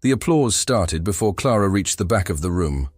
The applause started before Clara reached the back of the room.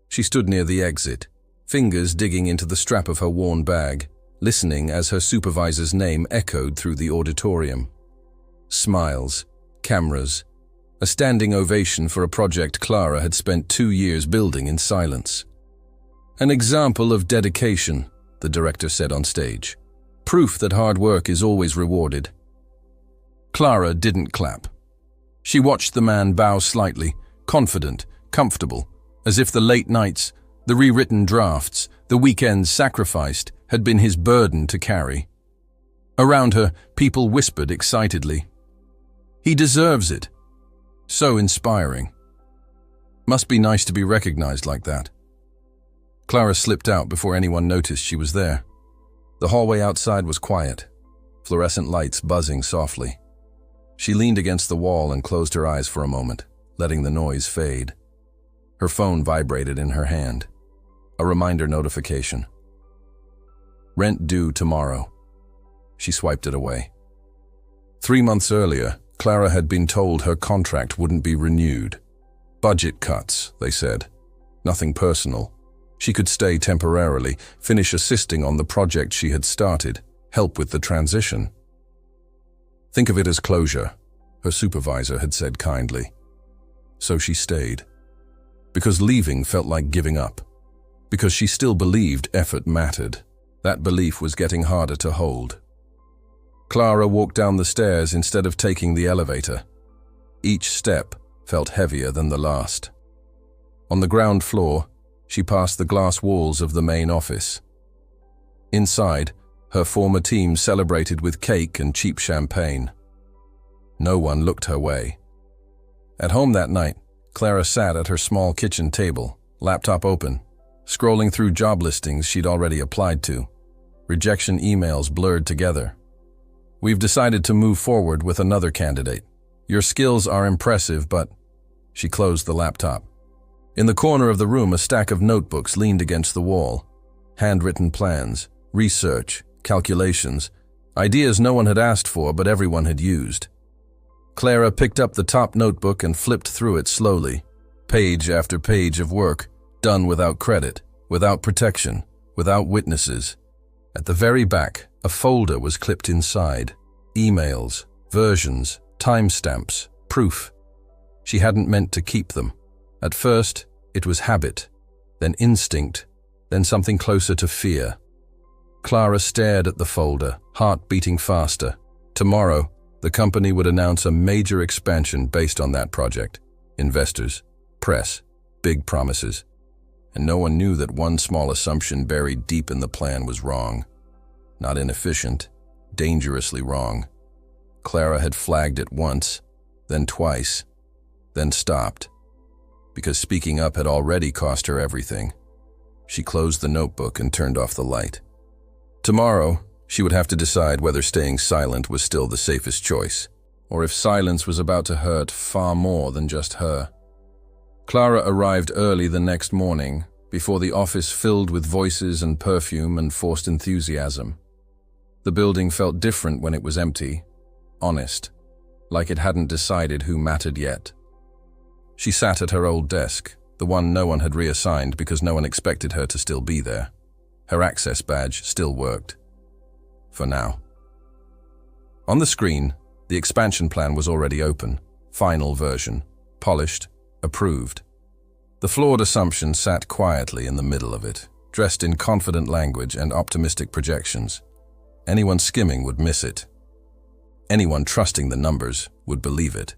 She stood near the exit, fingers digging into the strap of her worn bag, listening as her supervisor's name echoed through the auditorium. Smiles, cameras, a standing ovation for a project Clara had spent 2 years building in silence. An example of dedication, the director said on stage. Proof that hard work is always rewarded. Clara didn't clap. She watched the man bow slightly, confident, comfortable, as if the late nights, the rewritten drafts, the weekends sacrificed had been his burden to carry. Around her, people whispered excitedly. He deserves it. So inspiring. Must be nice to be recognized like that. Clara slipped out before anyone noticed she was there. The hallway outside was quiet, fluorescent lights buzzing softly. She leaned against the wall and closed her eyes for a moment, letting the noise fade. Her phone vibrated in her hand. A reminder notification. Rent due tomorrow. She swiped it away. 3 months earlier, Clara had been told her contract wouldn't be renewed. Budget cuts, they said. Nothing personal. She could stay temporarily, finish assisting on the project she had started, help with the transition. Think of it as closure, her supervisor had said kindly. So she stayed. Because leaving felt like giving up. Because she still believed effort mattered. That belief was getting harder to hold. Clara walked down the stairs instead of taking the elevator. Each step felt heavier than the last. On the ground floor, she passed the glass walls of the main office. Inside, her former team celebrated with cake and cheap champagne. No one looked her way. At home that night, Clara sat at her small kitchen table, laptop open, scrolling through job listings she'd already applied to. Rejection emails blurred together. We've decided to move forward with another candidate. Your skills are impressive, but... She closed the laptop. In the corner of the room, a stack of notebooks leaned against the wall. Handwritten plans, research, calculations, ideas no one had asked for but everyone had used. Clara picked up the top notebook and flipped through it slowly. Page after page of work, done without credit, without protection, without witnesses. At the very back, a folder was clipped inside. Emails, versions, timestamps, proof. She hadn't meant to keep them. At first, it was habit, then instinct, then something closer to fear. Clara stared at the folder, heart beating faster. Tomorrow, the company would announce a major expansion based on that project. Investors, press, big promises. And no one knew that one small assumption buried deep in the plan was wrong. Not inefficient, dangerously wrong. Clara had flagged it once, then twice, then stopped. Because speaking up had already cost her everything. She closed the notebook and turned off the light. Tomorrow, she would have to decide whether staying silent was still the safest choice, or if silence was about to hurt far more than just her. Clara arrived early the next morning, before the office filled with voices and perfume and forced enthusiasm. The building felt different when it was empty, honest, like it hadn't decided who mattered yet. She sat at her old desk, the one no one had reassigned because no one expected her to still be there. Her access badge still worked. For now. On the screen, the expansion plan was already open, final version, polished, approved. The flawed assumption sat quietly in the middle of it, dressed in confident language and optimistic projections. Anyone skimming would miss it. Anyone trusting the numbers would believe it.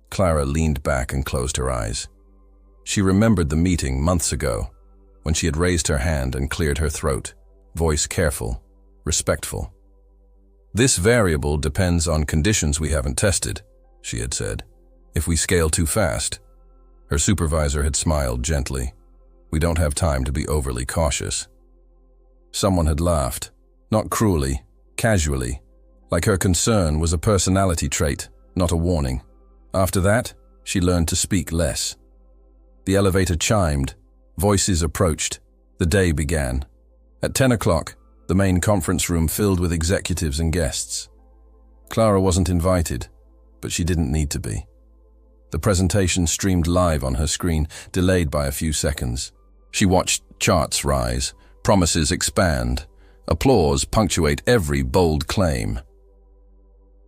Clara leaned back and closed her eyes. She remembered the meeting months ago, when she had raised her hand and cleared her throat, voice careful, respectful. This variable depends on conditions we haven't tested, she had said. If we scale too fast. Her supervisor had smiled gently. We don't have time to be overly cautious. Someone had laughed, not cruelly, casually, like her concern was a personality trait, not a warning. After that, she learned to speak less. The elevator chimed, voices approached, the day began. At 10 o'clock, the main conference room filled with executives and guests. Clara wasn't invited, but she didn't need to be. The presentation streamed live on her screen, delayed by a few seconds. She watched charts rise, promises expand, applause punctuate every bold claim.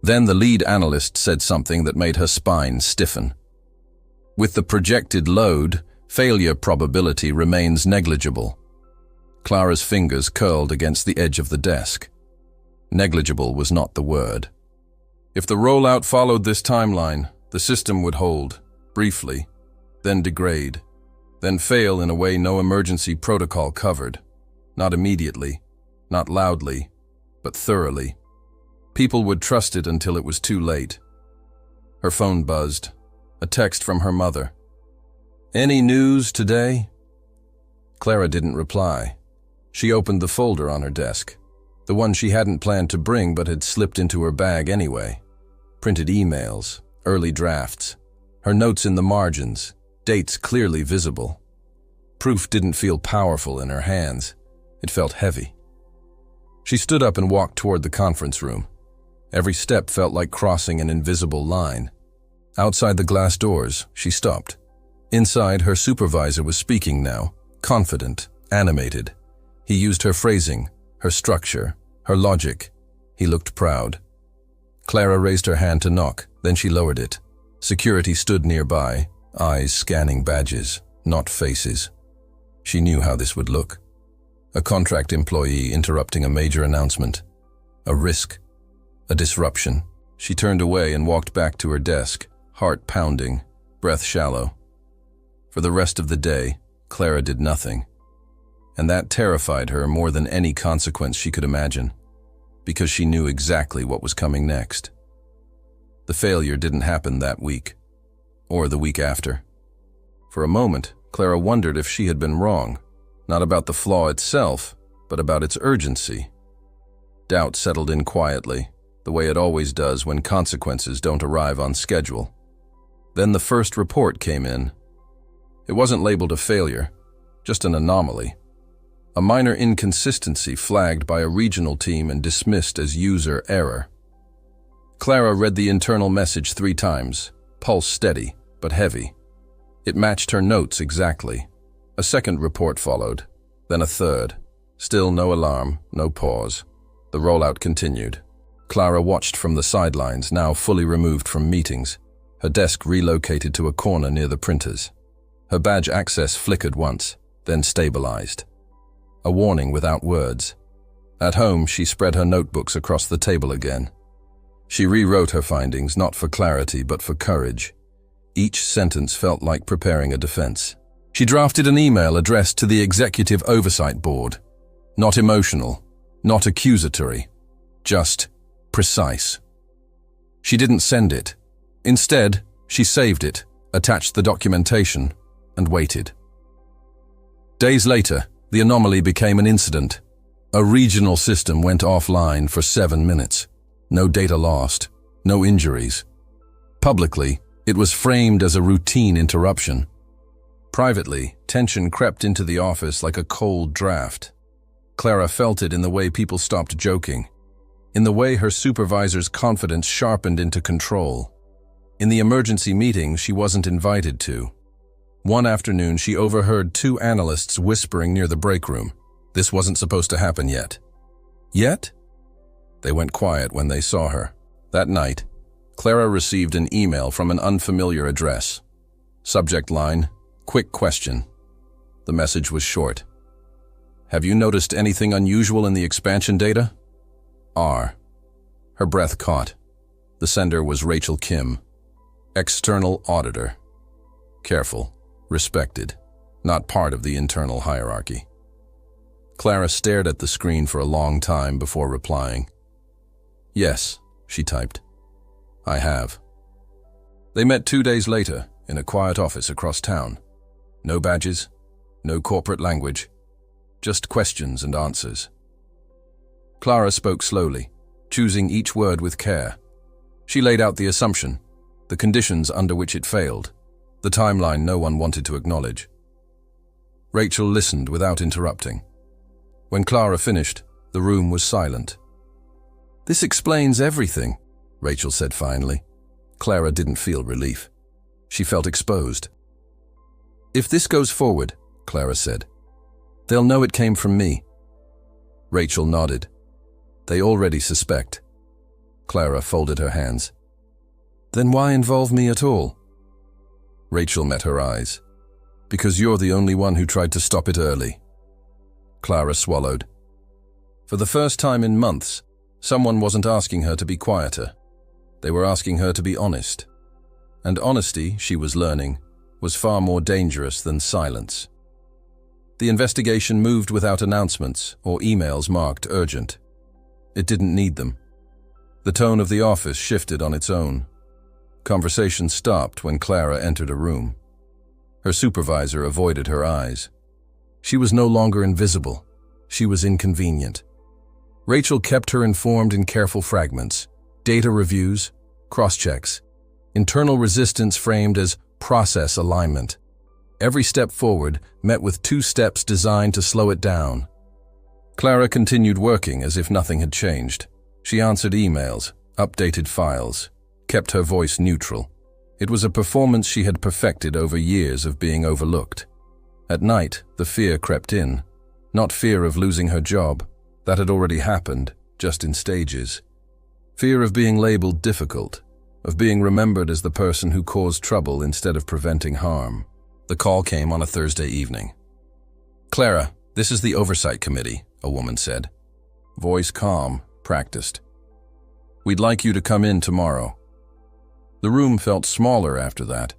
Then the lead analyst said something that made her spine stiffen. With the projected load, failure probability remains negligible. Clara's fingers curled against the edge of the desk. Negligible was not the word. If the rollout followed this timeline, the system would hold, briefly, then degrade, then fail in a way no emergency protocol covered. Not immediately, not loudly, but thoroughly. People would trust it until it was too late. Her phone buzzed. A text from her mother. "Any news today?" Clara didn't reply. She opened the folder on her desk, the one she hadn't planned to bring but had slipped into her bag anyway. Printed emails, early drafts, her notes in the margins, dates clearly visible. Proof didn't feel powerful in her hands. It felt heavy. She stood up and walked toward the conference room. Every step felt like crossing an invisible line. Outside the glass doors, she stopped. Inside, her supervisor was speaking now, confident, animated. He used her phrasing, her structure, her logic. He looked proud. Clara raised her hand to knock, then she lowered it. Security stood nearby, eyes scanning badges, not faces. She knew how this would look. A contract employee interrupting a major announcement. A risk. A disruption. She turned away and walked back to her desk, heart pounding, breath shallow. For the rest of the day, Clara did nothing. And that terrified her more than any consequence she could imagine, because she knew exactly what was coming next. The failure didn't happen that week, or the week after. For a moment, Clara wondered if she had been wrong, not about the flaw itself, but about its urgency. Doubt settled in quietly, the way it always does when consequences don't arrive on schedule. Then the first report came in. It wasn't labeled a failure, just an anomaly. A minor inconsistency flagged by a regional team and dismissed as user error. Clara read the internal message 3 times, pulse steady, but heavy. It matched her notes exactly. A second report followed, then a third. Still no alarm, no pause. The rollout continued. Clara watched from the sidelines, now fully removed from meetings, her desk relocated to a corner near the printers. Her badge access flickered once, then stabilized. A warning without words. At home, she spread her notebooks across the table again. She rewrote her findings, not for clarity, but for courage. Each sentence felt like preparing a defense. She drafted an email addressed to the Executive Oversight Board. Not emotional, not accusatory, just precise. She didn't send it. Instead, she saved it, attached the documentation, and waited. Days later, the anomaly became an incident. A regional system went offline for 7 minutes. No data lost, no injuries. Publicly, it was framed as a routine interruption. Privately, tension crept into the office like a cold draft. Clara felt it in the way people stopped joking, in the way her supervisor's confidence sharpened into control. In the emergency meeting she wasn't invited to. One afternoon she overheard 2 analysts whispering near the break room. This wasn't supposed to happen yet. Yet? They went quiet when they saw her. That night, Clara received an email from an unfamiliar address. Subject line, quick question. The message was short. Have you noticed anything unusual in the expansion data? R. Her breath caught. The sender was Rachel Kim, external auditor. Careful, respected, not part of the internal hierarchy. Clara stared at the screen for a long time before replying. Yes, she typed. I have. They met 2 days later in a quiet office across town. No badges, no corporate language, just questions and answers. Clara spoke slowly, choosing each word with care. She laid out the assumption, the conditions under which it failed, the timeline no one wanted to acknowledge. Rachel listened without interrupting. When Clara finished, the room was silent. This explains everything, Rachel said finally. Clara didn't feel relief. She felt exposed. "If this goes forward," Clara said, "they'll know it came from me." Rachel nodded. "They already suspect." Clara folded her hands. "Then why involve me at all?" Rachel met her eyes. "Because you're the only one who tried to stop it early." Clara swallowed. For the first time in months, someone wasn't asking her to be quieter. They were asking her to be honest. And honesty, she was learning, was far more dangerous than silence. The investigation moved without announcements or emails marked urgent. It didn't need them. The tone of the office shifted on its own. Conversation stopped when Clara entered a room. Her supervisor avoided her eyes. She was no longer invisible. She was inconvenient. Rachel kept her informed in careful fragments, data reviews, cross-checks, internal resistance framed as process alignment. Every step forward met with 2 steps designed to slow it down. Clara continued working as if nothing had changed. She answered emails, updated files, kept her voice neutral. It was a performance she had perfected over years of being overlooked. At night, the fear crept in. Not fear of losing her job. That had already happened, just in stages. Fear of being labeled difficult, of being remembered as the person who caused trouble instead of preventing harm. The call came on a Thursday evening. "Clara, this is the Oversight Committee," a woman said. Voice calm, practiced. "We'd like you to come in tomorrow." The room felt smaller after that.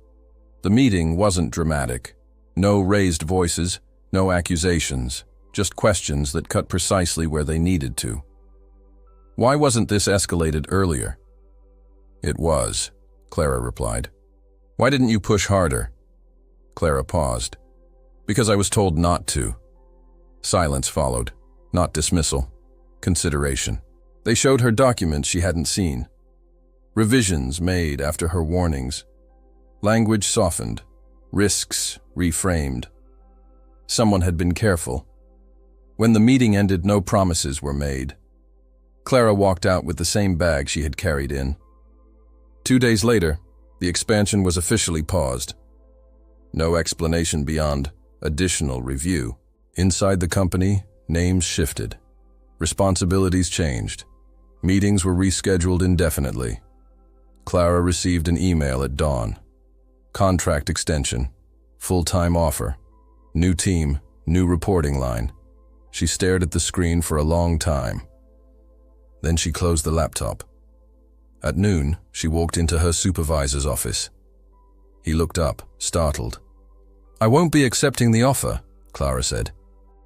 The meeting wasn't dramatic. No raised voices, no accusations, just questions that cut precisely where they needed to. "Why wasn't this escalated earlier?" "It was," Clara replied. "Why didn't you push harder?" Clara paused. "Because I was told not to." Silence followed, not dismissal, consideration. They showed her documents she hadn't seen. Revisions made after her warnings. Language softened, risks reframed. Someone had been careful. When the meeting ended, no promises were made. Clara walked out with the same bag she had carried in. 2 days later, the expansion was officially paused. No explanation beyond additional review. Inside the company, names shifted. Responsibilities changed. Meetings were rescheduled indefinitely. Clara received an email at dawn. Contract extension. Full-time offer. New team, new reporting line. She stared at the screen for a long time. Then she closed the laptop. At noon, she walked into her supervisor's office. He looked up, startled. "I won't be accepting the offer," Clara said.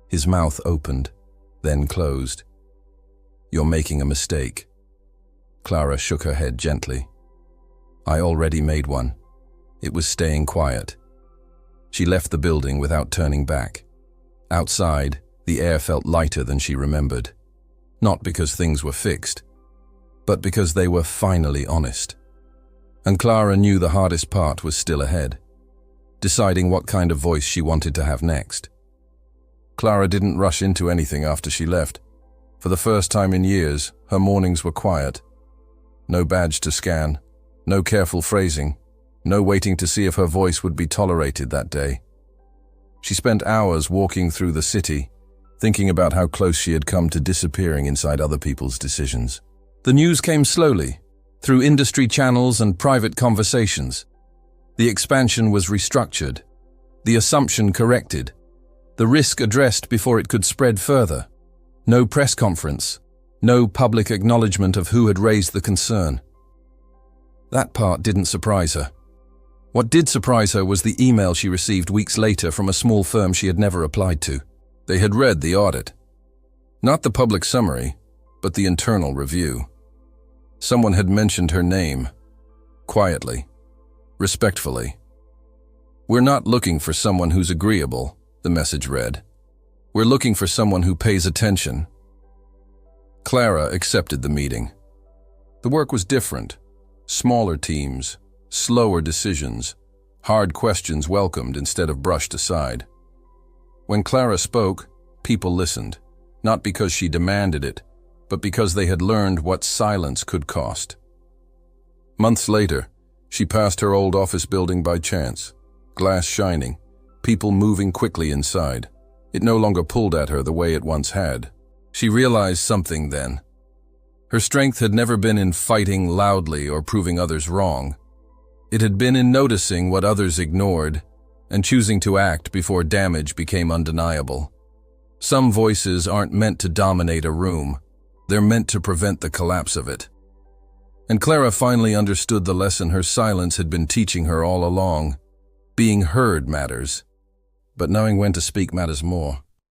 His mouth opened, then closed. "You're making a mistake." Clara shook her head gently. "I already made one. It was staying quiet." She left the building without turning back. Outside, the air felt lighter than she remembered. Not because things were fixed, but because they were finally honest. And Clara knew the hardest part was still ahead, deciding what kind of voice she wanted to have next. Clara didn't rush into anything after she left. For the first time in years, her mornings were quiet. No badge to scan, no careful phrasing, no waiting to see if her voice would be tolerated that day. She spent hours walking through the city, thinking about how close she had come to disappearing inside other people's decisions. The news came slowly, through industry channels and private conversations. The expansion was restructured, the assumption corrected, the risk addressed before it could spread further. No press conference, no public acknowledgement of who had raised the concern. That part didn't surprise her. What did surprise her was the email she received weeks later from a small firm she had never applied to. They had read the audit. Not the public summary, but the internal review. Someone had mentioned her name, quietly, respectfully. "We're not looking for someone who's agreeable," the message read. "We're looking for someone who pays attention." Clara accepted the meeting. The work was different. Smaller teams, slower decisions, hard questions welcomed instead of brushed aside. When Clara spoke, people listened, not because she demanded it, but because they had learned what silence could cost. Months later, She passed her old office building by chance, glass shining, people moving quickly inside. It no longer pulled at her the way it once had. She realized something then. Her strength had never been in fighting loudly or proving others wrong. It had been in noticing what others ignored and choosing to act before damage became undeniable. Some voices aren't meant to dominate a room. They're meant to prevent the collapse of it. And Clara finally understood the lesson her silence had been teaching her all along. Being heard matters, but knowing when to speak matters more.